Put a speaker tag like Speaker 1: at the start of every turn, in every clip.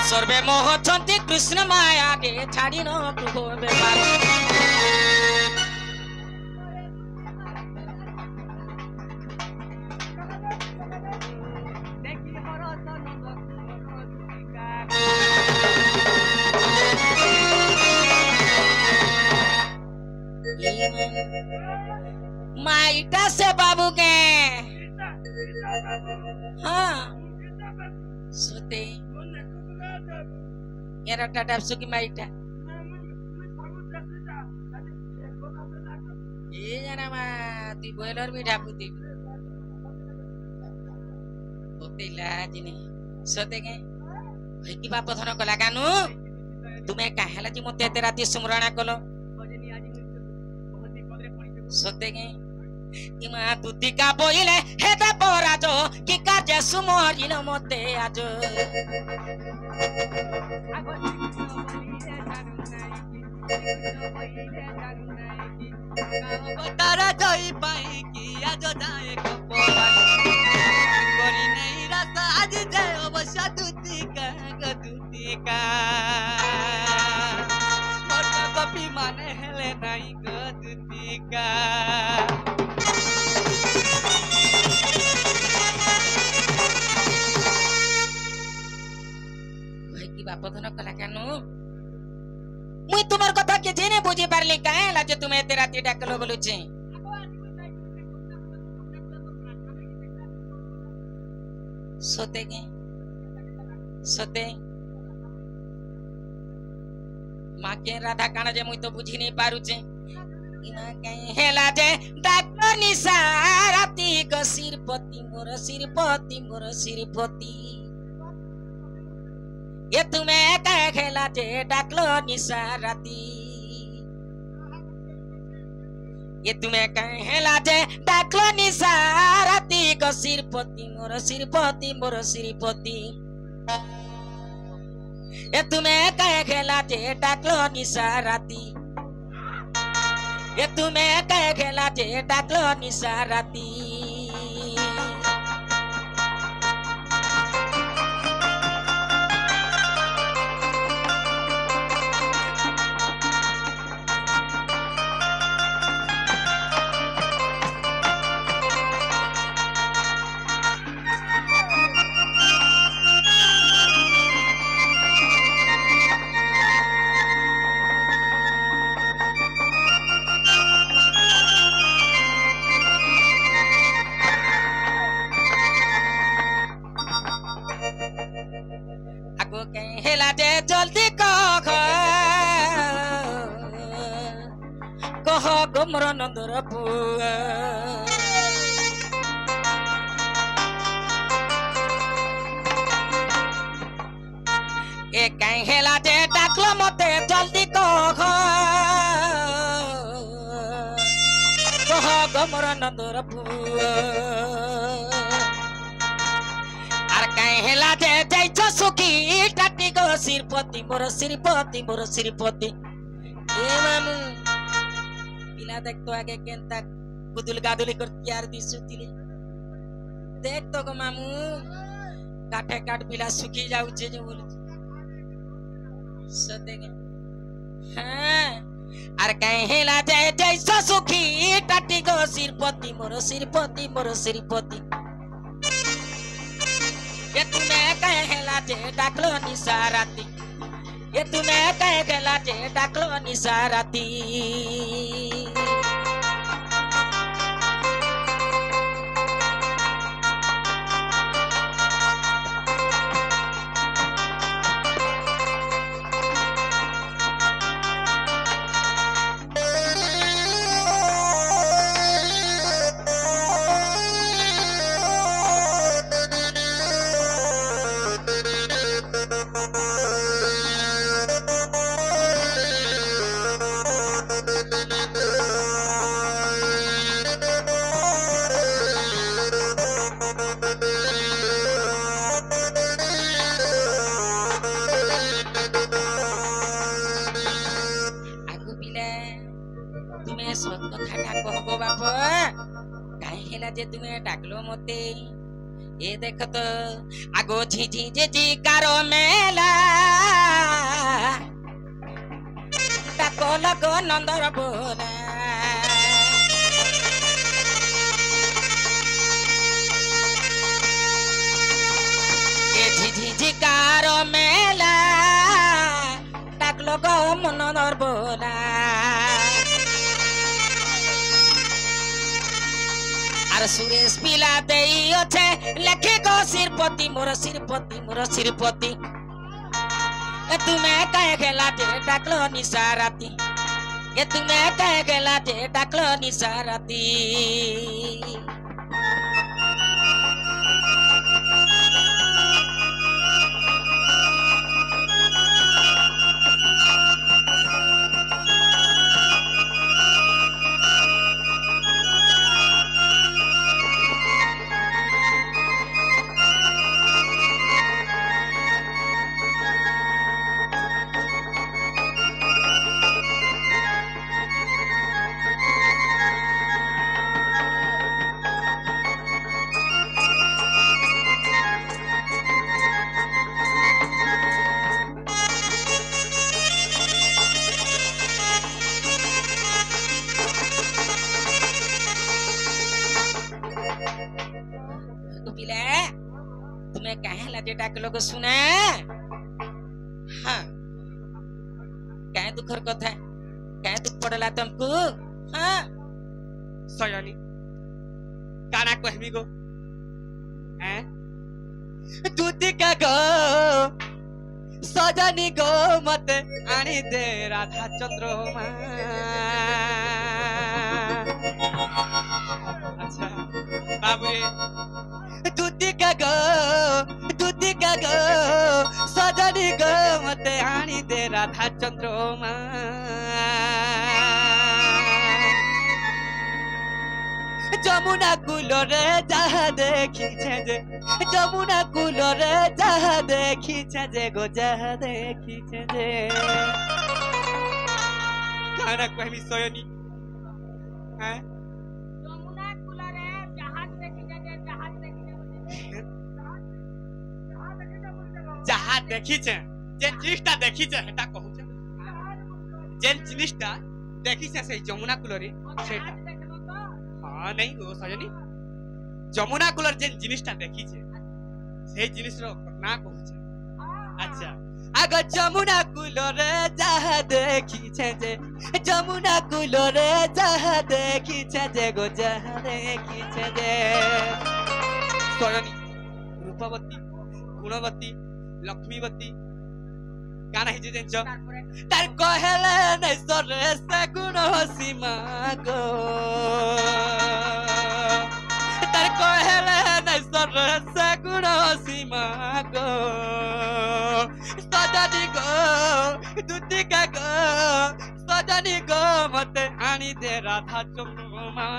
Speaker 1: সর্বে মোহ ছন্তি কৃষ্ণ মায়া রে ছাড়ি ন গৃহ বেপার माइटा से बाबू के हाँ सोते यार टाटा सुकी माइटा ये जाना मा ती बॉयलर भी ढापुती होते लाज नहीं सोते के भाई की बाप धन कला कानू तुम्हें काहेला जी मते तेरा ती सुमरणा कलो सोते के इमा तुती का बोइले हेता पराजो कि काजे सुमरिल मते आजो तारा जई पाई कि आजो जाए कपोरानी करी नहीं रास्ता आज जाए अवश्य तुती का मोटा कपी माने हेले नहीं गदुती का बाप धन कला कानू मुई तुमर कथा के जेने बुझी पारली काहे लाजे तुम्हें तेरा ती डाकलो बोलुची सोते माँ के राधा काना जे मुई तो बुझी नहीं पारुचे इना काहे हेला जे डाकलो निसारती ग सिरपति मोर सिरपति ये तुम्हें कह खेला जे डाकलो निसारती ये तुम्हें कहेला जे डाकलो निसारती ग सिरपति मोर सिरपति ये तुम्हें कहेला जे डाकलो निसारती ये तुम्हें कहेला जे डाकलो निसारती जल्दी कह गोमर नंदर पुआ ए कहीं हेला जे डाकलो मते जल्दी कह गोमर नंदर पुआ आर कहीं हेला जे जैछ सुखी टाटी गो सिरपति मोर सिरपति ए मामू पिला देख तो आगे केनता गुदुल गादुली कर यार दिसुतिले देख तो गो मामू काठे काट पिला सुखी जाउछे जे बोलु सतेगे हां आर कहेला जे जैसा सुखी टाटी गो सिरपति मोर सिरपति ये तुम्हें कहेला जे डाकलो निसारती ये तुम्हें कहेला जे डाकलो निसारती जे तुम्हें डाकलो मते ए देख तो आगो झिझी झिझी कारो मेला डाको लगो नंदर बोला ए झिझी झिझी कारो मेला डाक लगो नंदर बोला আর সুরেশ পিলা দেই আছে লেখে গো শিরপতি মোর শিরপতি এ তুমি কায় গেলা যে ডাকলো নিসারাতি এ তুমি কায় গেলা যে ডাকলো নিসারাতি तुम्हें कहे लगे डाकलो को सुने हाँ कहे दुखर कथा कहे दुख पड़ला तुमको हाँ
Speaker 2: सयानी काना कहमी गो हैं दूध का गो सजनी गो मत आनी दे राधा चंद्रमा अच्छा बाबू रे दूध का गो सजनी गो मत आनी दे राधा चंद्रमा যমুনা কুলরে যাহা দেখিছে যে যমুনা কুলরে যাহা দেখিছে যে গো যাহা দেখিছে যে কানা কইমি সয়নি হ্যাঁ
Speaker 1: যমুনা কুলরে জাহাজ দেখিছে যে জাহাজ দেখিছে
Speaker 2: যাহা দেখিছে যে জিনিসটা দেখিছে সেটা কহুছে যে জিনিসটা দেখিছে সেই যমুনা কুলরে সেটা हाँ नहीं गो सजनी जमुना कुलर जेन जिनिसटा देखी छे से जिनिस रो ना कहू अच्छा आगो जमुना कुलरे जहा देखी छे जे जमुना कुलरे जहा देखी छे जे गो जहा देखी छे जे सजनी रूपवती गुणवती लक्ष्मीवती गाना हिजे जेन छ तार कहले नै सरे से गुण सीमा गो तार कहले नै सरे से गुण सीमा गो सजनी गो दूतिका गो सजनी गो मते आनी दे राधा चंद्रमा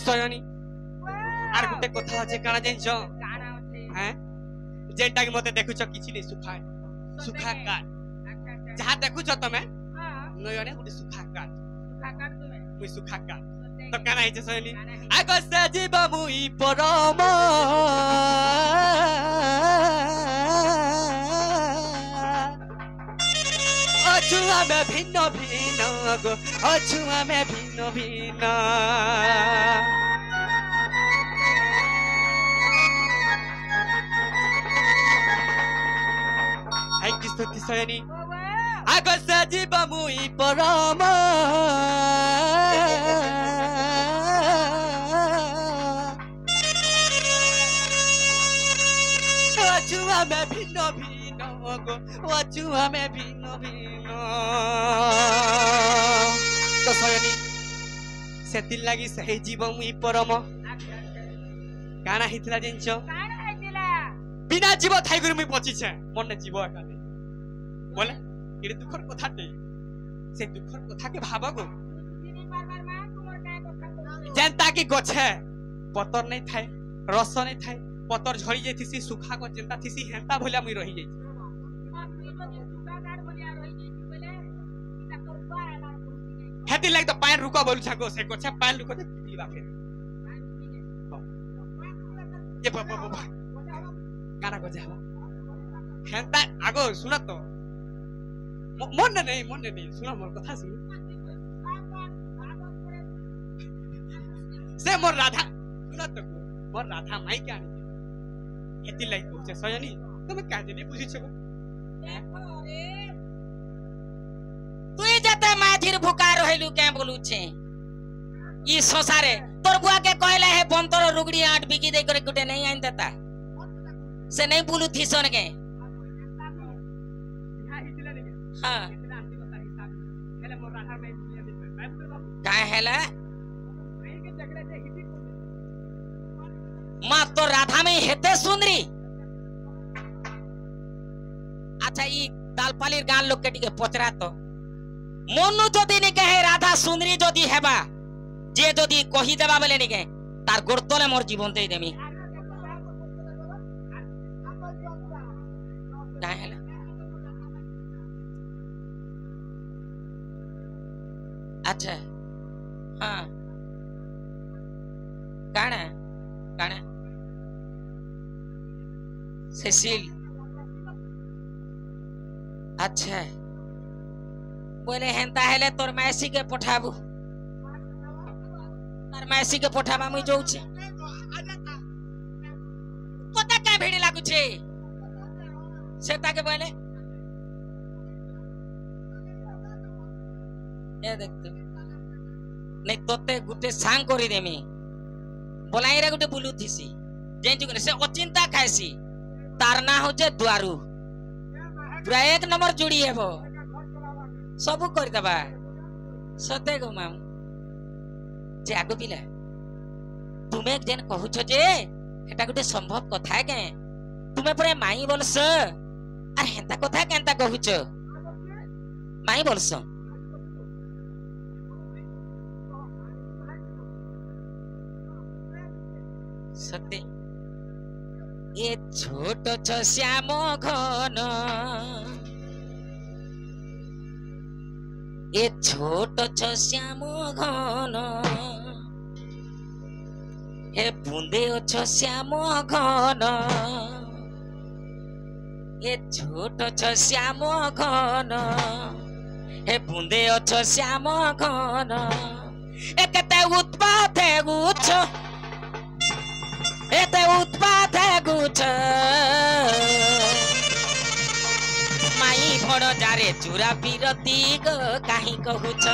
Speaker 2: सयानी आर गुटे कथा আছে কানা জানছ
Speaker 1: কানা আছে
Speaker 2: हैं जेटा के मते देखुछ किछि नै सुखा सुखा काट जहा देखुछ तमे
Speaker 1: हां
Speaker 2: नयने गुटे सुखा काट
Speaker 1: तुमे
Speaker 2: मुई सुखा काट तो काना हिचे सयानी आगो से जीवा मुई परम अछुआ में भिन्न भिन्न गो अछुआ में भिन्न भिन्न हाय किस्तुति सयनी आगो से जीवा मुई परम अछुआ में भिन्न भिन्न गो अछुआ में भिन्न भिन्न तो सयनी सेतिल लागी सही जीव मुई परम काना हितला जिंचो
Speaker 1: काना आइतिला
Speaker 2: बिना जीव थाई गुरु मुई बची छे मन जीव एकाले बोले इरे दुखर कथा ते से दुखर कथा के भाबा गो
Speaker 1: दिनी बार बार मा तुमर काय कथा
Speaker 2: जेंता की गछे पतर नहीं थाए रस नहीं थाए पतर झड़ी जाइथिसी सुखा को जेंता थिसी हेंता भलिया मुई रही जाई हेती लाइक तो पान रुको बोलु छको से गछे पान रुको दे पीबा फिर ये बाबा गाना गजे हला हेंता आगो सुन तो मन नहीं सुन मोर कथा सुन से मोर राधा सुन तो मोर राधा माई के आनी हेती लाइक कहछे सयनी तुम काजे नहीं बुझी छको
Speaker 1: तुई जते माथिर भुका रहलु के बोलु छे ई संसारे तोर बुआ के कहले है बंतर रुगड़ी आठ बिकी दे करे गुटे नहीं आइन देता से नहीं बोलू थी सन के हां का हैला मां तो राधा में हेते सुंदरी अच्छा ई तालपालीर गान लोग के टिके पचरा तो मनु जदी ने कहे राधा सुंदरी जदी हेबा जे जदी कहि देबा बेले ने के तार गोरतले मोर जीवन दे देमी का हैला अच्छा हाँ काना काना सेसिल अच्छा बोले हेंता हेले तोर मैसी के पठाबू तार मैसी के पठाबा मुई जाऊ छे पता का भिड़ी लागू छे सेता के बोले ए देख तू नहीं तोते गुटे सांग करी देमी बोलाई रे गुटे बुलू थीसी जेंजु करे से अचिंता खाइसी तार ना हो जे द्वारू पूरा एक नंबर जुड़ी हेबो सब कर दबा सते गो माम जे आगो पिला तुमे एक दिन कहूछ जे एटा गुटे संभव कथा है के तुमे पुरे माई बोलस अरे हेंता कथा केंता कहूछ माई बोलस सत्य ये छोट छ श्याम घन ये छोट छ श्याम घन हे बुंदे छ श्याम घन ये छोट छ श्याम घन हे बुंदे छ श्याम घन एकते उत्पात है गुछ एते उत्पात है गुछ माई भण जारे चूरा पीरती ग काहे कहूछ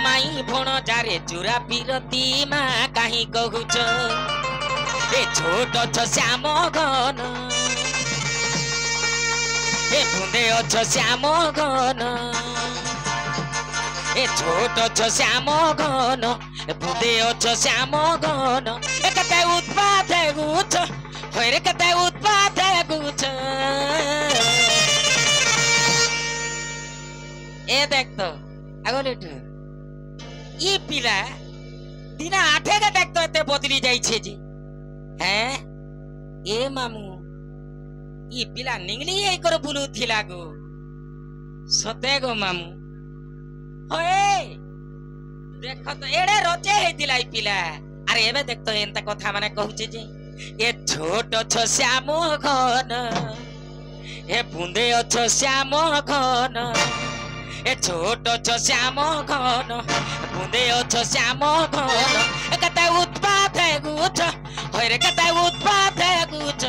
Speaker 1: माई भण जारे चूरा पीरती मा काहे कहूछ ए छोट छ श्याम घन ए बुंदे छ श्याम घन ए छोट छ श्याम घन बुदे छ श्याम घन एकते उत्पात है गुछ होय रे कते उत्पात है गुछ ए देख तो आगो लेट ई पिला दिना 8 के देख तो एते बदली जाई छे जी हैं ए मामू ई पिला निंगली ए कर बुलू थिला गो सते गो मामू होय देखो तो एड़े रोचे हेतिला ई पिला अरे एबे देख तो एंता कथा माने कहूचे जे ए छोट छ श्याम घन ए बुंदे छ श्याम घन ए छोट छ श्याम घन बुंदे छ श्याम घन कते उत्पात है गुछ होय रे कते उत्पात है गुछ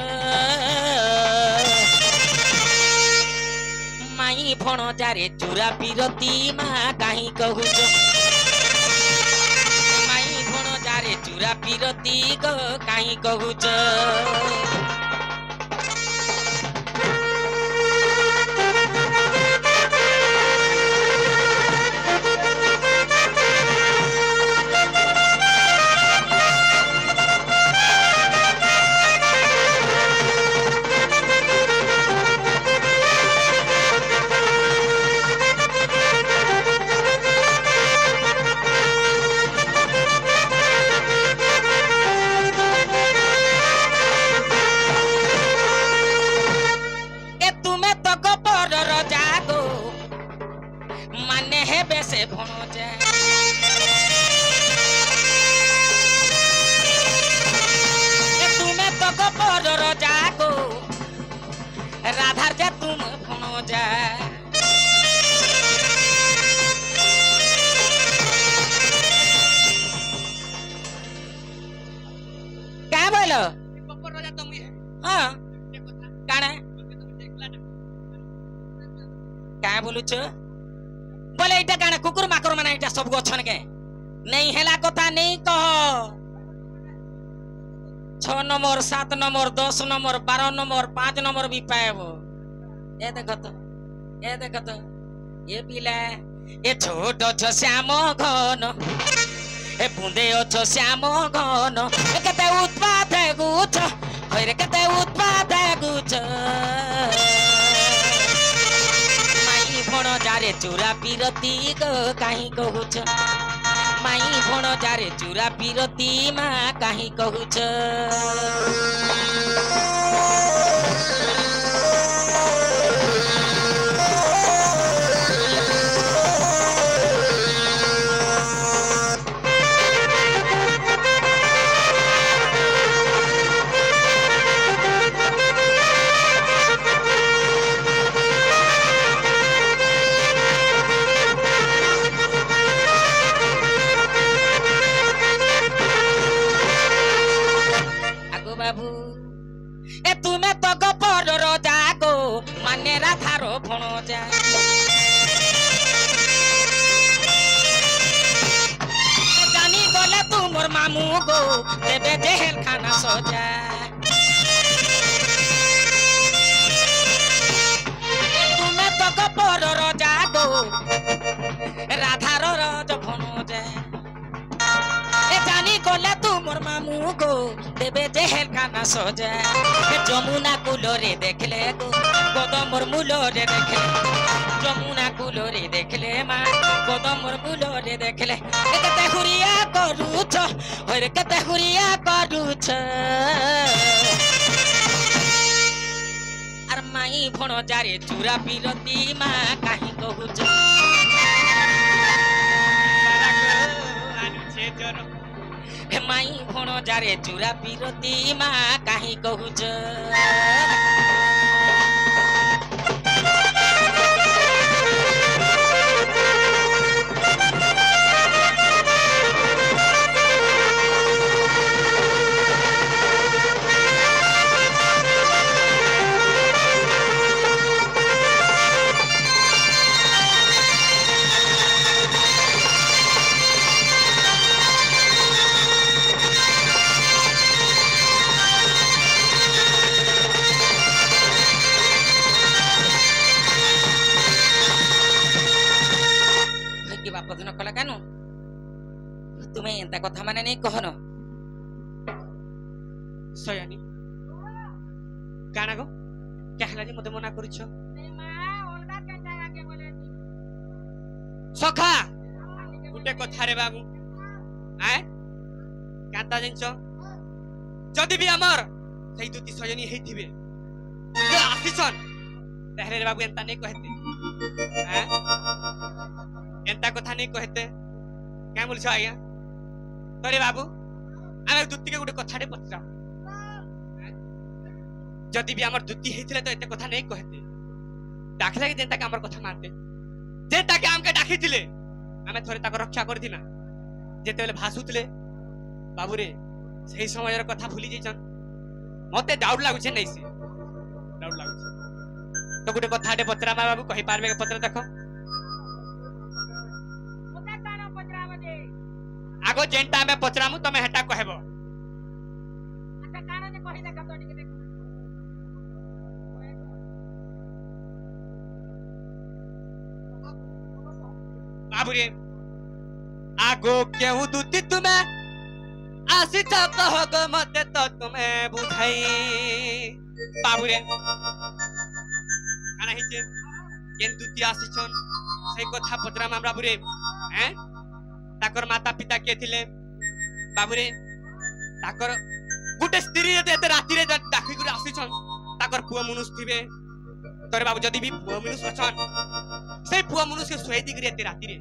Speaker 1: माई भण जारे चूरा पीरती मा काहे कहूछ जारे चूरा पीरती ग काहे कहूछ बोलो
Speaker 2: गोबर राजा तो मुई
Speaker 1: हाँ
Speaker 2: ये कथा
Speaker 1: काना
Speaker 2: तुम देखला ना
Speaker 1: क्या बोलू छो बोले इटा काना कुकुर माकुर माने इटा सब गछन के नहीं हेला कथा नहीं कहो 6 number 7 number 10 number 12 number 5 number भी पाएबो ए देखो तो ये पिला ए छोट छ श्याम घन ए बुंदे छ श्याम घन ए कते उत्पात गुछ होरे कते उत्पात गुछ माई भण जारे चूरा पीरती गो काहे कहूछ माई भण जारे चूरा पीरती मा काहे कहूछ बाबू ए तुम्हें तो गपर रोजा गो माने राधारो भणो जा जानी गले तू मोर मामू गो देबे जेल खाना सजा तुम्हें तो गपर रोजा गो राधारो रोज भणो जा ए जानी गले तू मोर मामू गो देबे जेल खाना सजा जमुना कुलोरे देखले गो गोदमर मुलोरे देखले जमुना कुलोरे देखले मा गोदमर मुलोरे देखले कते हुरिया करूछ होरे कते हुरिया करूछ आर माई भण जारे चूरा पीरती मा काहे कहूछ हे माई भण जारे चूरा पीरती मा काहे कहूछ बापदिन कला कानु तुम्हें एंता कथा माने नहीं कहन
Speaker 2: सयानी काना गो कहला जे मते मना करिछ सखा गुटे कथा रे बाबू आए कांता जंच जदी भी हमर सही दुती सयानी हेथिबे जे आसीछन तहरे रे बाबू एंता नहीं कहते हैं एंता कथा नहीं कहते क्या बोलछ आज्ञा तोरे बाबू आमे दुती के गुटे कथाटे पचरा जदी भी हमर दुती हेथिले तो एते कथा नहीं कहते डाखला के जेंता के हमर कथा मानते जेंता के हमके डाखिथिले आमे थोरे ताको रक्षा करथिना जेते बेले भासुतले बाबू रे सही समय र कथा भूली जइछन मते डाउट लागु छे नहीं से डाउट लागु छे तो गुटे कथाटे पचरा बाबू कहि पारबे के पचरा देखो आगो जेंटा में पचरामु तमे हेटा कहबो
Speaker 1: अच्छा काना जे कहि देखा तो ठीक देखो
Speaker 2: बाबू रे आगो केहू दुती तुमे आसी त कह गो मते तो तुम्हें बुझाई बाबू रे काना हिचे केन दुती आसी छन सही कथा पचराम हम बाबू रे हैं ताकर माता पिता के थिले बाबू रे ताकर गुटे स्त्री रे एते राती रे डाकी गुरे आसी छन ताकर पुआ मनुष्य थिबे तोरे बाबू जदी भी पुआ मनुष्य छन से पुआ मनुष्य के सोई दिगरे एते राती रे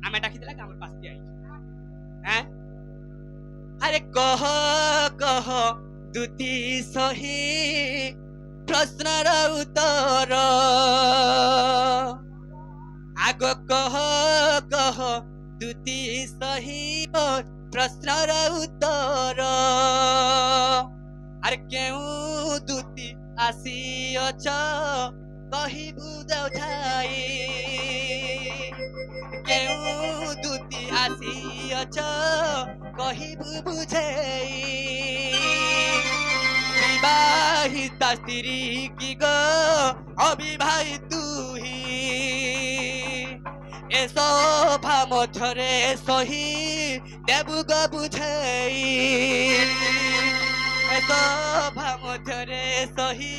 Speaker 2: आमे डाकी दिला हमर पास के आई हैं अरे कह दुती सही प्रश्न र उत्तर आगो कह दुती सही प्रश्नर उत्तर अरे केउ दूती आसी अछ कहिबु देउठाई केउ दूती आसी अछ कहिबु बुझेई विवाहिता स्त्री की गो अविवाहित तुही ए शोभा मध्यरे सही देबु ग बुझेई ए शोभा मध्यरे सही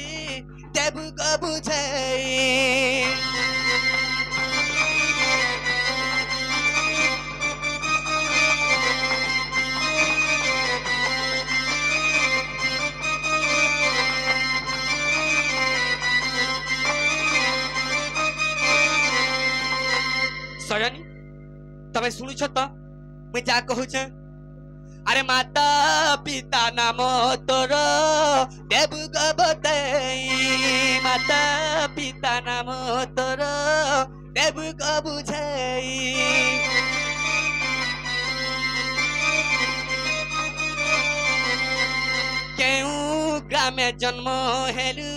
Speaker 2: देबु ग बुझेई सजनी तबे सुनुछ तो मैं जा कहूछ अरे माता पिता नाम तोर देबु ग बतई माता पिता नाम तोर देबु ग बुझई केउ ग्रामे जन्म हेलु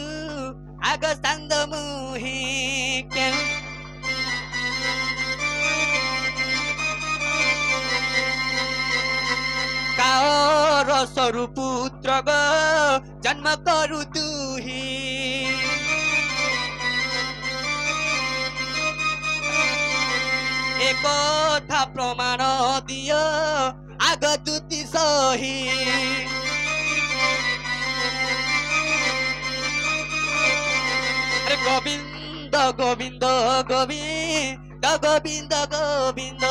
Speaker 2: आग सांद मुही केउ काओर सरु पुत्र ग जन्म करु तुही एक था प्रमाण दियो आग दूती सही अरे गोविंद गोविंद गोविंद गोविंद गोविंद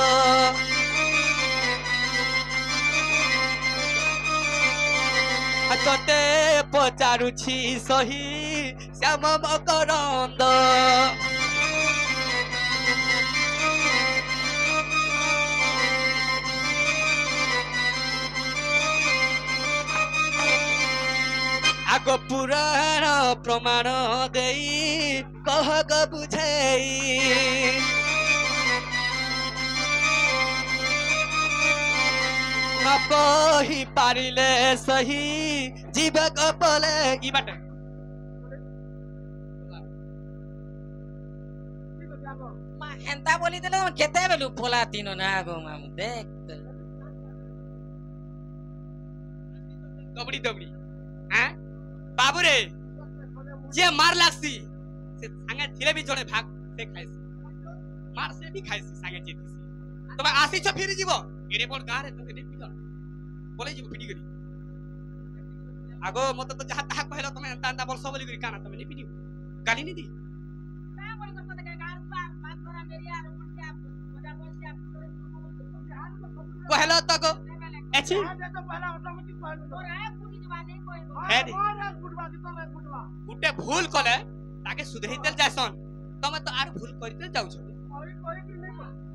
Speaker 2: तोते पचारुछि सही श्याम मकरंद आग पुराण प्रमाण देई कह ग बुझेई न कही पारिले सही जीव कपले ई बाटे
Speaker 1: मा हेंता बोली देले केते बेलु पोला तीनो ना गो मामू देख
Speaker 2: दबड़ी दबड़ी हैं बाबू रे जे मार लागसी से संगे थिले भी जोड़े भाग से खाइसी मार से भी खाइसी संगे जेतीसी तबे आसी छ फिर जीवो एरे बोल गां रे तके देखि बोले जीवो पिटी करी आगो मत तो जहा ताहा कहलो तमे अंता अंता बोल सब बोली करी काना तमे नि पिटी गाली नि दी
Speaker 1: का बोल कर तके गार बात करा मेरी आरो मुटिया बड़ा बोलसिया
Speaker 2: कहलो तको एछि है दी गुटे भूल कले ताके सुधरी देल जायसन तमे तो आर भूल करते जाउ छ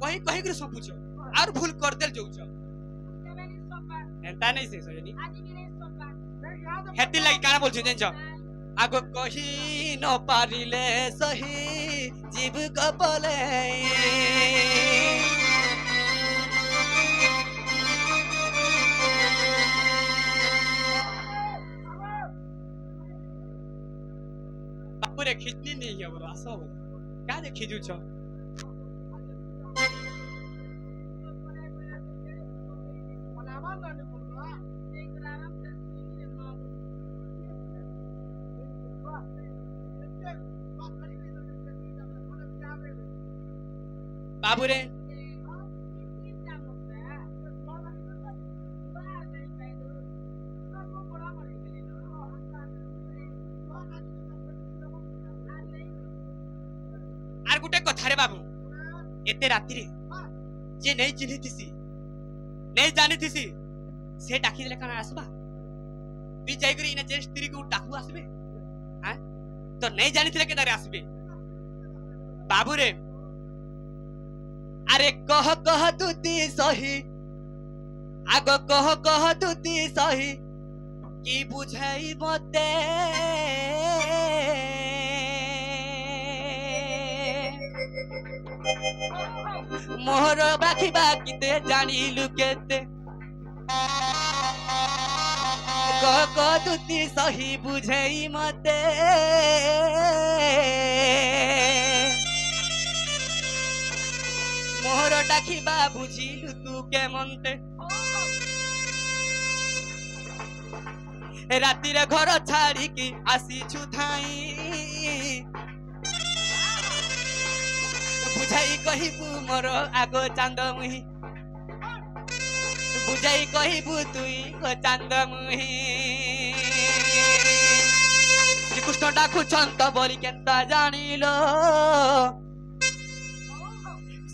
Speaker 2: कहि कहि कर सब पूछो आर भूल कर देल जाउ छ एंता नहीं से सजनी हेती लागि काना बोल छ जेन छ आगो कहि न पारिले सही जीव कपले पूरे खिचनी नहीं है बरो आसो क्या दे खिजू छ बाबू रे आर गुटे कथा रे बाबू एते रात्रि रे जे नहीं चिन्हि थिसी नहीं जानि थिसी से डाकी देले काना आसबा तू जाई करी इने जे स्त्री को डाकू आसबे हां तो नहीं जानि थिले केना रे आसबे बाबू रे अरे कह तुती सही आगो कह तुती सही की बुझाई मते मोहर बाकी बाकी ते जानिलु केते দুতি সহি বুঝেই মতে মোহর ডাকিবা বুঝিলু তু কেমন্তে রাতিরে ঘর ছাড়িকি আসিছু ধাই বুঝাই কহিবু মোর আগ চাঁদ মুহি বুঝাই কহিবু তুই গো চাঁদ মুহি শ্রীকৃষ্ণ ডাকুছন তো বলি কেনতা জানিল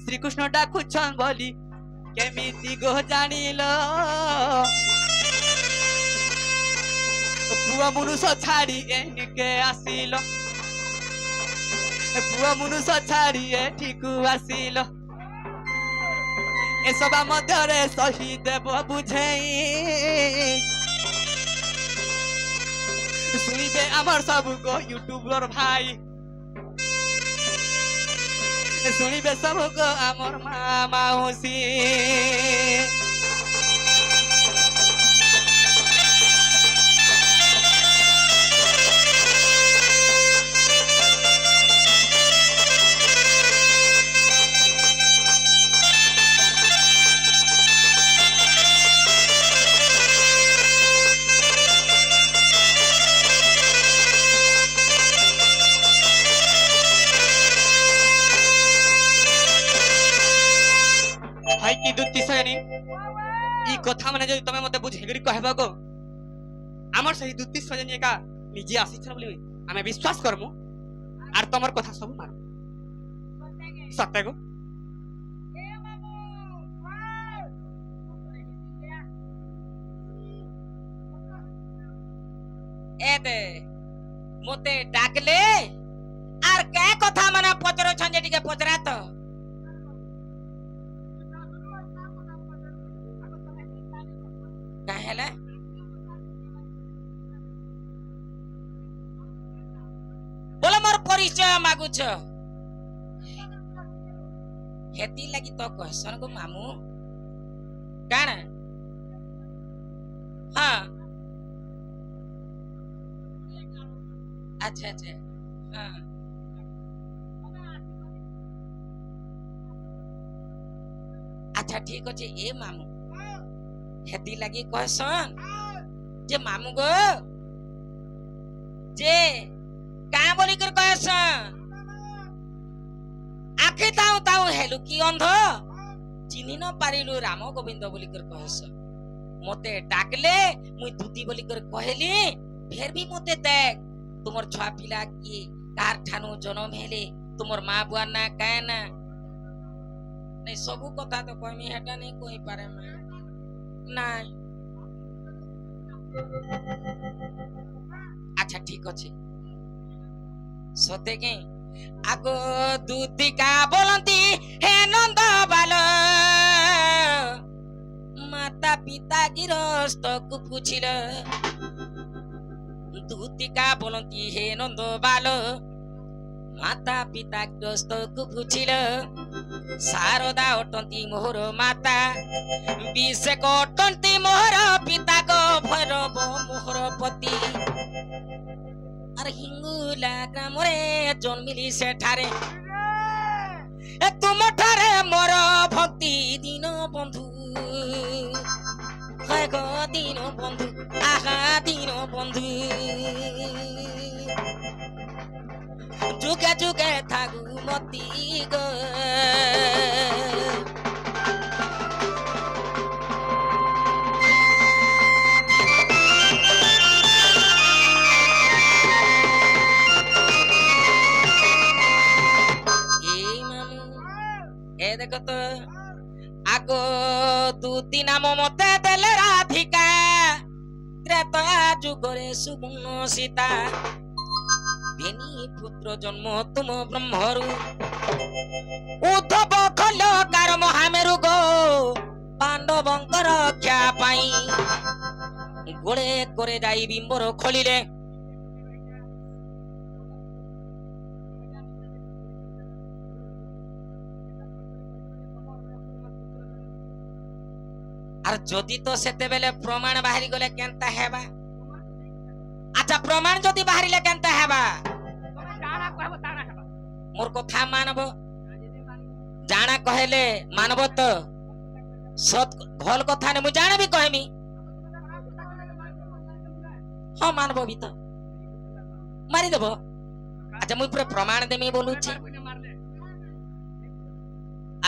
Speaker 2: শ্রীকৃষ্ণ ডাকুছন বলি কেমিতি গো জানিল পুয়া মনুষ ছাড়ি এনিকে আসিল পুয়া মনুষ ছাড়ি এঠিকু আসিল এসবা মধ্যে সহি দেব বুঝেই শুনিবে আমার সবু গো ইউটিউবর ভাই শুনিবে সবু গো আমার মা মাউসী কি দুতি সয়নি ই কথা মানে যদি তুমি মতে বুঝাই করি কহবা গো আমার সেই দুতি সয়নি একা নিজে আসিছ বলি আমি বিশ্বাস করমু আর তোমার কথা সব মান সত্য গো
Speaker 1: এতে মতে ডাকলে আর কে কথা মানে পচরছন যে টিকে পচরা তো কাহেলা बोलो मोर परिचय मागुछ हेती लगी तो क्वेश्चन को मामू काना हाँ अच्छा अच्छा हाँ अच्छा ठीक अच्छे ए मामू हेती लगी क्वेश्चन जे मामू गो जे का बोली कर कहसन आखे ताऊ ताऊ हेलु की अंध चिन्हि न पारिलु राम गोविंद बोली कर कहसन मते डाकले मुई दूती बोली कर कहली फिर भी मते देख तुमर छुआ पिला की कार ठानु जन्म हेले तुमर मां बुआ ना काए ना नहीं सबु कथा तो कहमी हेटा नहीं कोई पारे मां नहीं अच्छा ठीक अछि सते के आगो दूतिका बोलंती हे नंद बाल माता पिता गिरस्त को पूछिल दूतिका बोलंती हे नंद बाल माता पिता गिरस्त को पूछिल शारदा अटंती मोहर माता विषेक अटंती मोहर पिता को भैरव मोहर पति हिंगुला ग्रामरे जन्मिली सेठारे तुम ठारे मोर भक्ति दीन बंधु हाय गो दीन बंधु आहा दीन बंधु जुगे जुगे थागु मती गो देखो तो आगो दूती नाम मते देले राधिका त्रेता जुगरे सुबर्ण सीता बेनी पुत्र जन्म तुम ब्रह्मरु उद्धव खल कार महामेरु गो पांडवंकर रक्षा पाई गोळे करे जाई बिंबर खोलिले আর যদি তো সেতে বেলে প্রমাণ বাহারি গলে কেনতা হেবা আচ্ছা প্রমাণ যদি বাহারিলে কেনতা হেবা মোর কথা মানব জানা কহেলে মানব তো সৎ ভাল কথা নে মু জানবি কহেমি হ্যাঁ মানব বি তো মারি দেব আচ্ছা মুই পুরো প্রমাণ দেমি বলুছি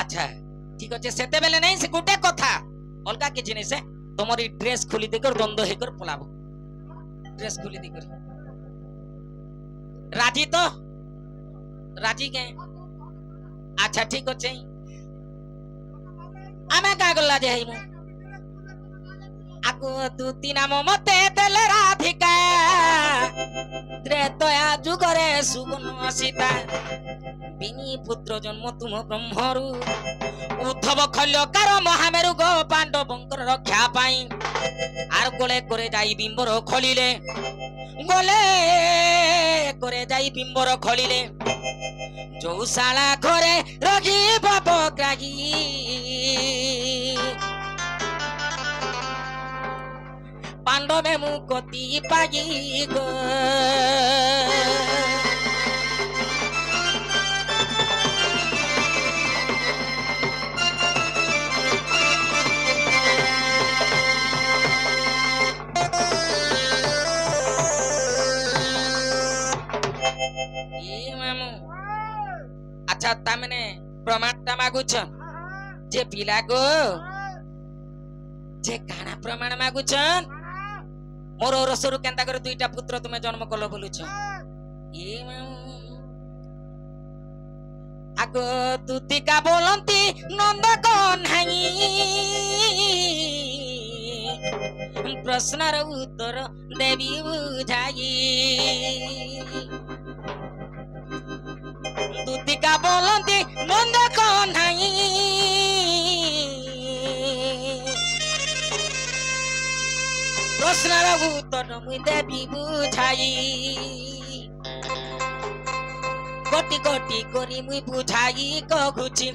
Speaker 1: আচ্ছা ঠিক আছে সেতে বেলে নাই সে গোটে কথা অলগা কি জিনিস তোমার এই ড্রেস খুলি দেকর দ্বন্দ্ব হেকর পলাব ড্রেস খুলি দেকর রাজি তো রাজি কে আচ্ছা ঠিক আছে আমি কা গল্লা যে হইমু আগু দুতি নাম মতে তেলে রাধিকা ত্রেতয়া যুগরে সুগুণ সীতা বিনি পুত্র জন্ম তুম ব্রহ্মরু উদ্ধব খল্যকার মহামেরু গো পাণ্ডবঙ্কর রক্ষা পাই আর গোলে করে যাই বিম্বর খলিলে গোলে করে যাই বিম্বর খলিলে যৌশালা ঘরে রঘি ববগ্রাহী পাণ্ডবে মুকতি পাগি গো আচ্ছা তামনে প্রমাণটা মাগুছ যে পিলা গো যে কানা প্রমাণ মাগুছন মোর রসরু কেনতা করে দুইটা পুত্র তুমি জন্ম কল বলুছ আগ তুতিকা বলন্তি নন্দ কন্হাই প্রশ্নর উত্তর দেবী বুঝাই তুতিকা বলন্তি নন্দ কন্হাই প্রশ্নর উত্তর মুই দেবী বুঝাই গোটি গোটি করি মুই বুঝাই কহুছি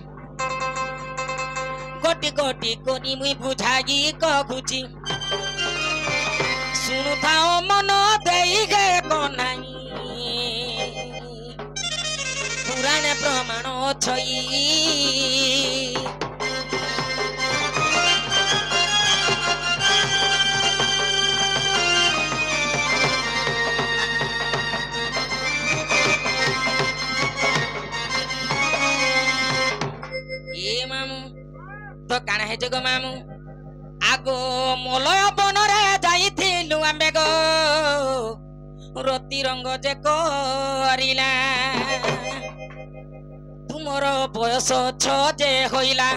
Speaker 1: গোটি গোটি করি মুই বুঝাই কহুছি শুনু থাও মন দেই গে কনাই পুরাণে প্রমাণ ছই তো কাଣା হেছে গো মামু আগো মলয় বনরে যাইଥିଲୁ ଆମେ গো রতি রঙ্গ যে করিলা তুমর বয়স ছ যে হইলা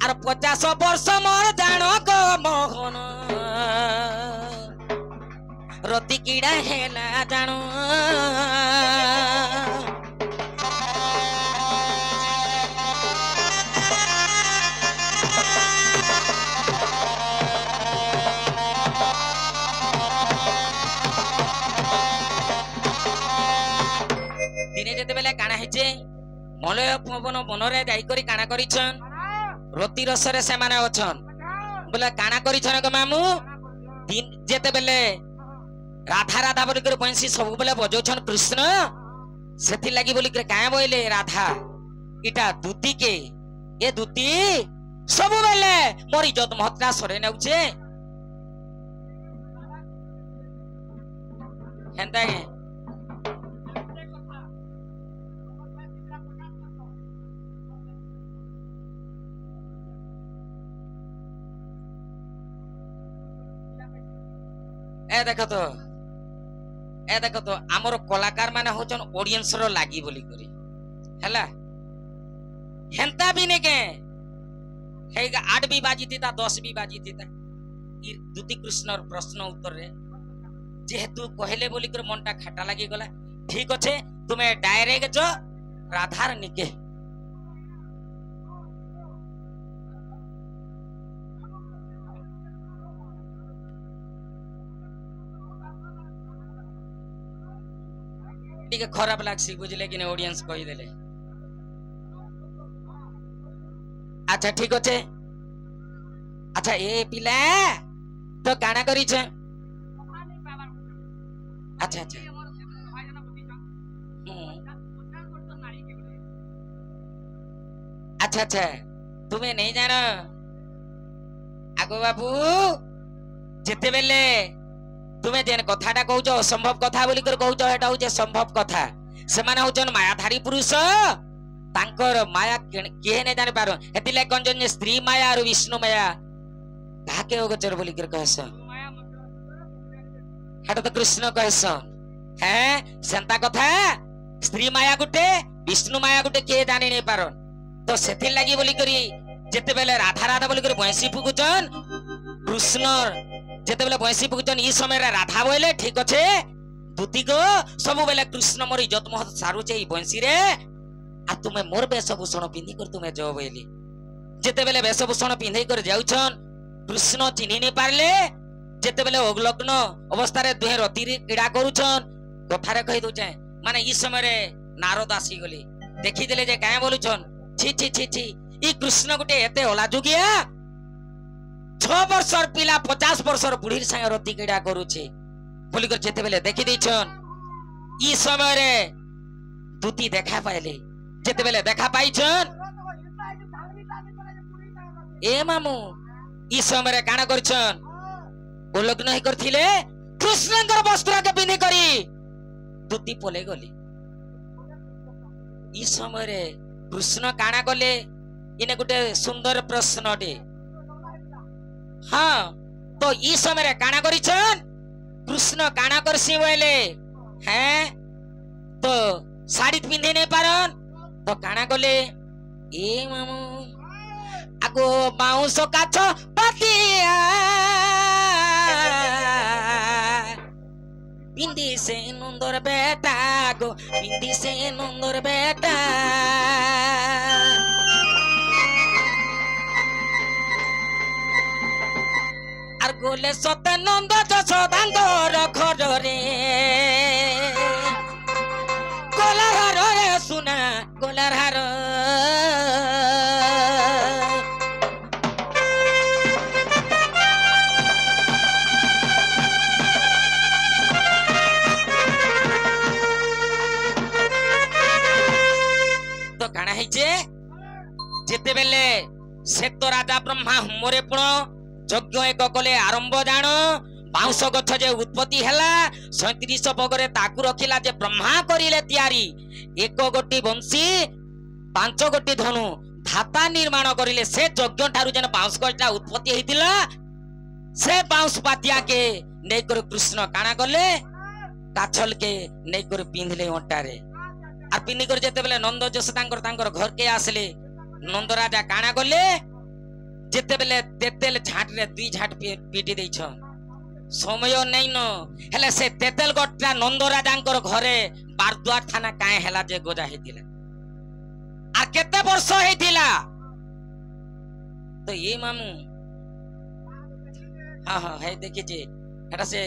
Speaker 1: আর 50 বর্ষ মোর জাণ গো মোহন রতি কিড়া হেলা জাণ দিনে যেতেবেলে কাଣା হেছে মলয় পবন বনরে যাই করি কাଣା করিছন রতি রসরে সেমানে অছন বলে কাଣା করিছন গো মামু দিন যেতেবেলে রাধা রাধা বলি করে বংশী ସବୁবেলে বজাউছন কৃষ্ণ সেথি লাগি বলি করে কাঁ বইলে রাধা ইটা দুতি কে এ দুতি ସବୁবেলে মোর ইজ্জত মহত্রা সরে নেউছে হেন্তা কে ए देखो तो आमर कलाकार माने होचन ऑडियंस रो लागी बोली करी हैला हेंता भी ने के हेगा 8 भी बाजी थी ता 10 भी बाजी थी ता ई दुति कृष्णर प्रश्न उत्तर रे जेहेतु कहले बोली कर मनटा खाटा लागी गला ठीक अछि तुमे डायरेक्ट जो राधार निके टिके खराब लागसी बुझले कि ऑडियंस कहि देले अच्छा ठीक अछि अच्छा ए पिला तो काना करी छ अच्छा अच्छा अच्छा अच्छा तुम्हें नहीं जान आगो बाबू जेते बेले तुम्हें जेन कथाटा कहउछ असंभव कथा बोली कर कहउछ एटा होचे संभव कथा से माने होचन मायाधारी पुरुष तांकर माया के ने जाने पारो हेतिले कोन जन स्त्री माया और विष्णु माया काके अगोचर बोली कर कहस हेटा तो कृष्ण कहस हैं सेंता कथा स्त्री माया गुटे विष्णु माया गुटे के जाने नहीं पारो तो सेथि लागि बोली करी जेते बेले राधा राधा बोली करी भैंसी फुकुचन कृष्ण जेते बेले भैंसी फुकुचन ई समय रे राधा बोले ठीक अछि दूती को सब बेले कृष्ण मोर इज्जत महत सारू छै ई भैंसी रे आ तुमे मोर वेशभूषण पिंधी कर तुमे जो बोली जेते बेले वेशभूषण पिंधी कर जाउछन कृष्ण चिन्हि नहीं पारले जेते बेले अग्लग्न अवस्था रे दुहे रति रे क्रीड़ा करूछन कथारे कहि दउछे माने ई समय रे नारद आसी गली देखि देले जे काहे बोलुछन छी छी छी छी ई कृष्ण गुटे एते होला जुगिया 6 वर्षर पिला 50 वर्षर बुढ़ीर संग रति क्रीड़ा करूछे बोली कर जेते बेले देखि दैछन ई समय रे दूती देखा पाइले जेते बेले देखा पाइछन ए मामू ई समय रे काना करछन ओ लग्न ही करथिले कृष्णकर वस्त्र के पिंधी करी दूती पले गली ई समय रे कृष्ण काना कले इने गुटे सुंदर प्रश्न टे हाँ तो ई समय रे काना करिछन कृष्ण काना करसी बोले हैं तो साड़ी पिंधे नहीं पारन तो काना कले ए मामू आगो बाउंस काछ पातिया पिंदी से नंदर बेटा गो पिंदी से नंदर बेटा আর গোলে সত্যানন্দ যশোদাঙ্গর ঘরে গোলার হার রে সুনা গোলার হার তো কানা হইছে যেতে বেলে শ্বেত রাজা ব্রহ্মা হুমরে পুণ যজ্ঞ এক কলে আরম্ভ জাণ বাউঁশ গছ যে উৎপত্তি হেলা 37 পগরে তাকু রখিলা যে ব্রহ্মা করিলে তিয়ারি এক গোটি বংশী 5 গোটি ধনু ধাতা নির্মাণ করিলে সে যজ্ঞ ঠারু যেন বাউঁশ গছটা উৎপত্তি হইতিলা সে বাউঁশ পাতিয়া কে নেই করে কৃষ্ণ কানা কলে কাছল কে নেই করে পিঁধলে ওটারে আর পিনি করে যেতে বেলে নন্দ যশোদাঙ্কর তাঙ্কর ঘর কে আসলে নন্দ রাজা কানা কলে जेते बेले तेतेल झाट रे 2 झाट पीटी देछ समय नै न हेले से तेतेल गट्टा नंद राजांकर घरे बारद्वार थाना काहे हेला जे गोजा हेतिला आ केते वर्ष हेतिला तो ये मामू हां हां है देखि जे एटा से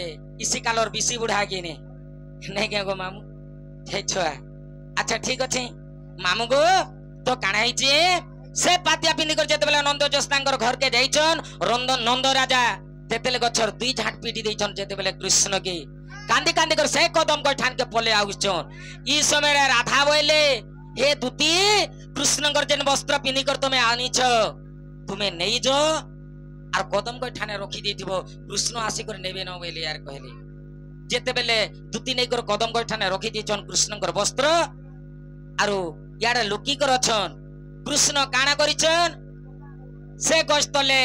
Speaker 1: इसी कालर बिसी बुढ़ा के ने नै के गो मामू हे छुआ अच्छा ठीक अछि मामू गो तो काना है जे से पातिया पिंदी कर जेते बेला नंद जस्तांकर घर के जाइछन नंद राजा तेतेले गछर 2 झाट पीटी देइछन जेते बेले कृष्ण के कांदी कांदी कर से कदम को ठान के पले आउछन ई समय रे राधा बोले हे दूती कृष्णकर जेन वस्त्र पिंदी कर तुमे आनिछ तुमे नहीं जो आर कदम को ठाने रखी देथिबो कृष्ण आसी कर नेबे न बोले यार कहले जेते बेले दूती नै कर कदम को ठाने रखी देछन कृष्णकर वस्त्र आरो याडा लुकी कर अछन कृष्ण काना करिछन से गस्तले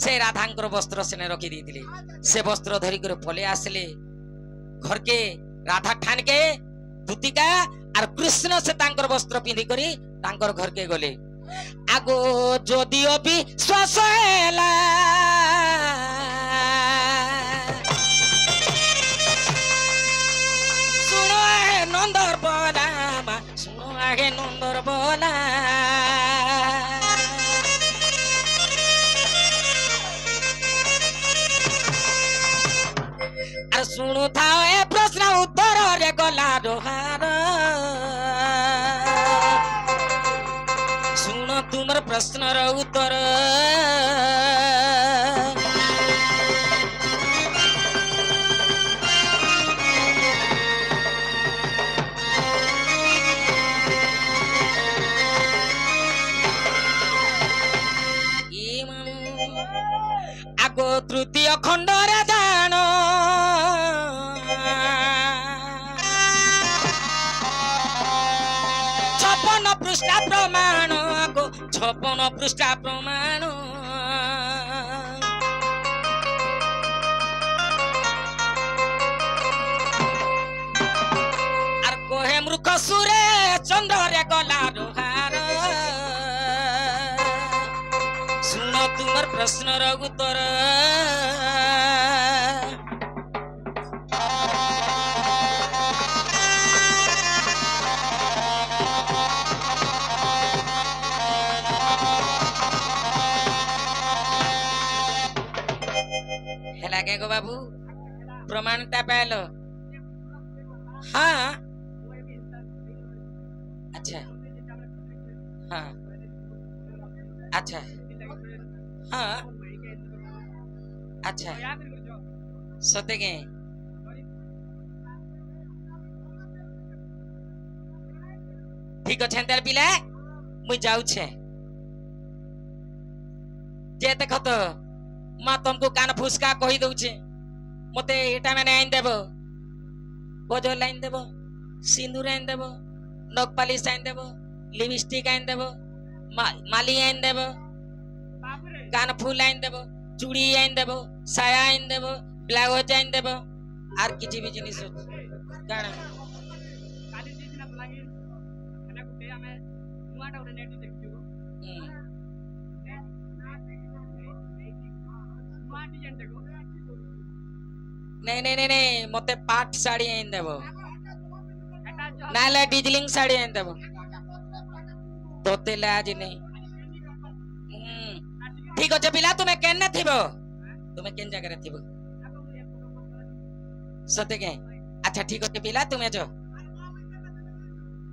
Speaker 1: से राधांकर वस्त्र सेने रखी देथिले से वस्त्र धरी कर पले आसले घर के राधा ठान के दूतिका आर कृष्ण से तांकर वस्त्र पिंधी करी तांकर घर के गले आगो जदियो भी स्वसहेला सुनो है नंदर बोला सुनो आगे नंदर बोला আর শুনু থাও এ প্রশ্ন উত্তর রে গলা রোহার শুনো তোমার প্রশ্নর উত্তর दियो खंडरे दान छपन पृष्ठा प्रमाण गो 56 पृष्ठा प्रमाण आर कोहे मूर्ख सुरे चंद्रे गला रोहार सुनो तुमर प्रश्न उत्तर हेला के गो बाबू प्रमाणता पाइलो हाँ अच्छा हाँ अच्छा हाँ अच्छा सते के ठीक अच्छे तेरे पिला मुझे जाऊ छे जे देख तो माँ तुमको कान फुसका कही दउछे मते एटा माने आइन देबो बोझो लाइन देबो सिंदूर आइन देबो नख पालिश आइन देबो लिपस्टिक आइन देबो माली आइन देबो कान फूल आइन देबो चूड़ी आइन देबो साया आइन देबो ब्लाउज आइन देबो आर किछि भी जिनिस गाना
Speaker 2: काली दिना बलांगीर खाना गुटे हमें नुआटा उरे नेट देखियो नुआ डिजाइन देखो
Speaker 1: नहीं मते पाट साड़ी आइन देबो नाले डिजलिंग साड़ी आइन देबो तोते लाज नहीं ठीक अच्छे पिला तुम्हें केन थिबो तुम्हें केन जगह थिबो सते के अच्छा ठीक अच्छे पिला तुम्हें जो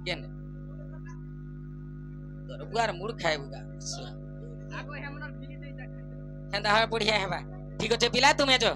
Speaker 1: केन तोर बुआर मुड़ खाए बुगा
Speaker 2: आगो हमर बिली दे जा
Speaker 1: हेंदा ह बढ़िया हेबा ठीक अच्छे पिला तुम्हें जो